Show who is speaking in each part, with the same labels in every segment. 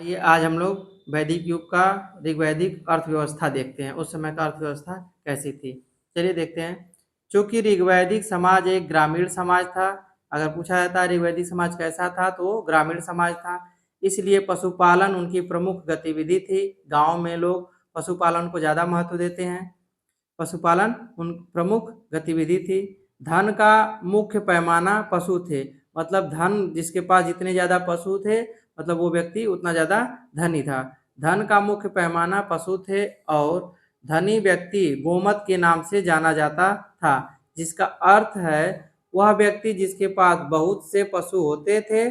Speaker 1: आइए आज हम लोग वैदिक युग का ऋग्वैदिक अर्थव्यवस्था देखते हैं। उस समय का अर्थव्यवस्था कैसी थी। चलिए देखते हैं। चूंकि ऋग्वैदिक समाज एक ग्रामीण समाज था, अगर पूछा जाता है ऋग्वैदिक समाज कैसा था तो वो ग्रामीण समाज था। इसलिए पशुपालन उनकी प्रमुख गतिविधि थी। गांव में लोग पशुपालन को ज़्यादा महत्व देते हैं। पशुपालन उन प्रमुख गतिविधि थी। धन का मुख्य पैमाना पशु थे, मतलब धन जिसके पास जितने ज़्यादा पशु थे मतलब वो व्यक्ति उतना ज़्यादा धनी था। धन का मुख्य पैमाना पशु थे और धनी व्यक्ति गोमत के नाम से जाना जाता था, जिसका अर्थ है वह व्यक्ति जिसके पास बहुत से पशु होते थे।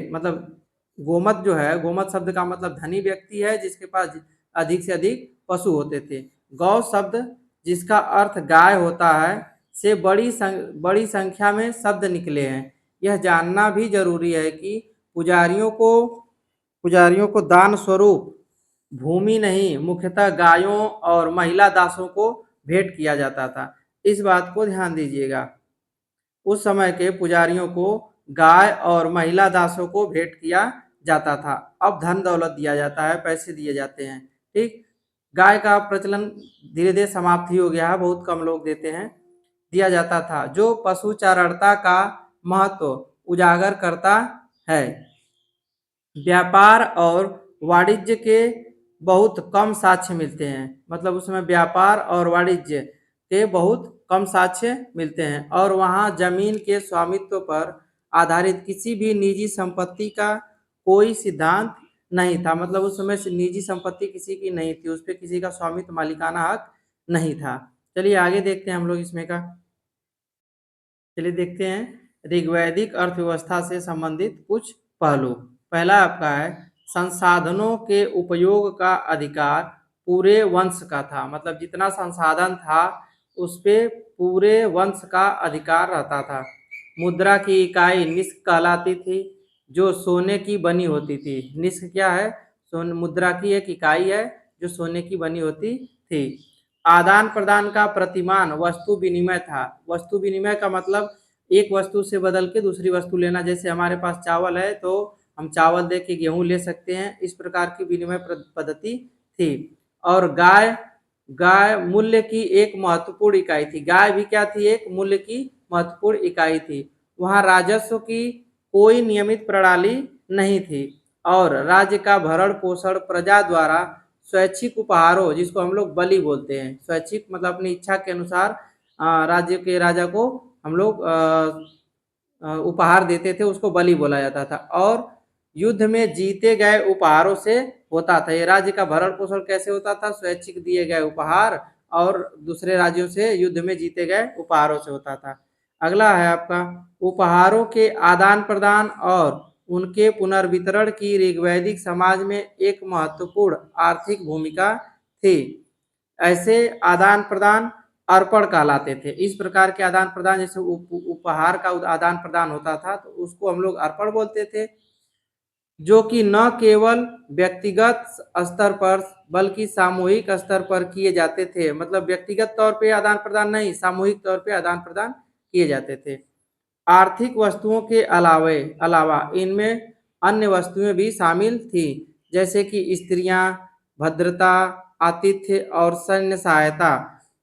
Speaker 1: मतलब गोमत जो है, गोमत शब्द का मतलब धनी व्यक्ति है जिसके पास अधिक से अधिक पशु होते थे। गौ शब्द जिसका अर्थ गाय होता है से बड़ी संख्या में शब्द निकले हैं। यह जानना भी जरूरी है कि पुजारियों को दान स्वरूप भूमि नहीं, मुख्यतः गायों और महिला दासों को भेंट किया जाता था। इस बात को ध्यान दीजिएगा। उस समय के पुजारियों को गाय और महिला दासों को भेंट किया जाता था। अब धन दौलत दिया जाता है, पैसे दिए जाते हैं। ठीक, गाय का प्रचलन धीरे धीरे समाप्त ही हो गया है, बहुत कम लोग देते हैं। दिया जाता था, जो पशुचारणता का महत्व उजागर करता है। व्यापार और वाणिज्य के बहुत कम साक्ष्य मिलते हैं। मतलब उसमें व्यापार और वाणिज्य के बहुत कम साक्ष्य मिलते हैं और वहाँ जमीन के स्वामित्व पर आधारित किसी भी निजी संपत्ति का कोई सिद्धांत नहीं था। मतलब उस समय से निजी संपत्ति किसी की नहीं थी, उस पर किसी का स्वामित्व मालिकाना हक नहीं था। चलिए आगे देखते हैं हम लोग इसमें का। चलिए देखते हैं ऋग्वैदिक अर्थव्यवस्था से संबंधित कुछ पहलू। पहला आपका है संसाधनों के उपयोग का अधिकार पूरे वंश का था। मतलब जितना संसाधन था उस पे पूरे वंश का अधिकार रहता था। मुद्रा की इकाई निष्क कहलाती थी, जो सोने की बनी होती थी। निष्क क्या है? मुद्रा की एक इकाई है जो सोने की बनी होती थी। आदान प्रदान का प्रतिमान वस्तु विनिमय था। वस्तु विनिमय का मतलब एक वस्तु से बदल के दूसरी वस्तु लेना। जैसे हमारे पास चावल है तो हम चावल दे के गेहूं ले सकते हैं, इस प्रकार की विनिमय पद्धति थी। और गाय गाय मूल्य की एक महत्वपूर्ण इकाई थी। गाय भी क्या थी? एक मूल्य की महत्वपूर्ण इकाई थी। वहाँ राजस्व की कोई नियमित प्रणाली नहीं थी और राज्य का भरण पोषण प्रजा द्वारा स्वैच्छिक उपहारों, जिसको हम लोग बलि बोलते हैं, स्वैच्छिक मतलब अपनी इच्छा के अनुसार राज्य के राजा को हम लोग उपहार देते थे, उसको बलि बोला जाता था। और युद्ध में जीते गए उपहारों से होता था। ये राज्य का भरण पोषण कैसे होता था? स्वैच्छिक दिए गए उपहार और दूसरे राज्यों से युद्ध में जीते गए उपहारों से होता था। अगला है आपका उपहारों के आदान प्रदान और उनके पुनर्वितरण की ऋग्वैदिक समाज में एक महत्वपूर्ण आर्थिक भूमिका थी। ऐसे आदान प्रदान अर्पण कहलाते थे। इस प्रकार के आदान प्रदान, जैसे उपहार का आदान प्रदान होता था तो उसको हम लोग अर्पण बोलते थे, जो कि न केवल व्यक्तिगत स्तर पर बल्कि सामूहिक स्तर पर किए जाते थे। मतलब व्यक्तिगत तौर पे आदान प्रदान नहीं, सामूहिक तौर पे आदान प्रदान किए जाते थे। आर्थिक वस्तुओं के अलावा इनमें अन्य वस्तुएं भी शामिल थी, जैसे कि स्त्रियां, भद्रता, आतिथ्य और सैन्य सहायता।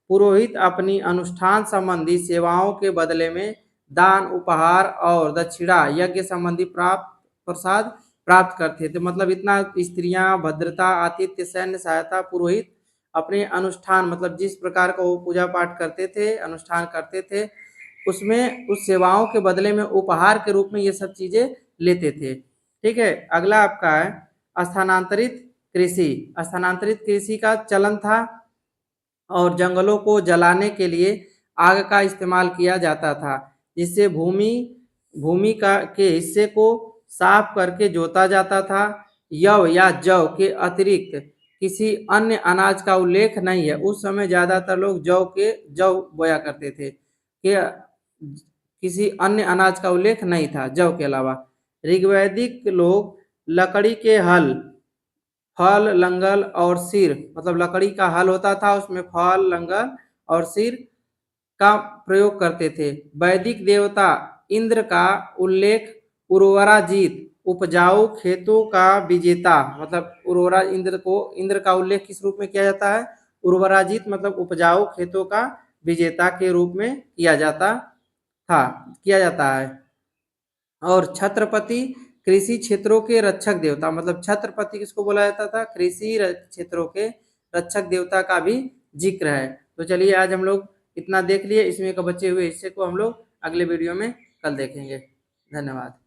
Speaker 1: पुरोहित अपनी अनुष्ठान संबंधी सेवाओं के बदले में दान, उपहार और दक्षिणा, यज्ञ संबंधी प्रसाद प्राप्त करते थे। मतलब इतना स्त्रियां, भद्रता, आतिथ्य, सैन्य सहायता, पुरोहित अपने अनुष्ठान मतलब जिस प्रकार का वो पूजा पाठ करते थे, अनुष्ठान करते थे, उसमें उस सेवाओं के बदले में उपहार के रूप में ये सब चीजें लेते थे। ठीक है, अगला आपका है स्थानांतरित कृषि। स्थानांतरित कृषि का चलन था और जंगलों को जलाने के लिए आग का इस्तेमाल किया जाता था, जिससे भूमि भूमि का के हिस्से को साफ करके जोता जाता था। यव या जव के अतिरिक्त किसी अन्य अनाज का उल्लेख नहीं है। उस समय ज्यादातर लोग जव बोया करते थे कि किसी अन्य अनाज का उल्लेख नहीं था जव के अलावा। ऋग्वैदिक लोग लकड़ी के हल, फल, लंगल और सिर, मतलब लकड़ी का हल होता था, उसमें फल, लंगल और सिर का प्रयोग करते थे। वैदिक देवता इंद्र का उल्लेख उर्वराजीत उपजाऊ खेतों का विजेता, मतलब उर्वरा इंद्र का उल्लेख किस रूप में किया जाता है? उर्वराजित मतलब उपजाऊ खेतों का विजेता के रूप में किया जाता है। और छत्रपति कृषि क्षेत्रों के रक्षक देवता, मतलब छत्रपति किसको बोला जाता था? कृषि क्षेत्रों के रक्षक देवता का भी जिक्र है। तो चलिए आज हम लोग इतना देख लिए, इसमें का बचे हुए हिस्से को हम लोग अगले वीडियो में कल देखेंगे। धन्यवाद।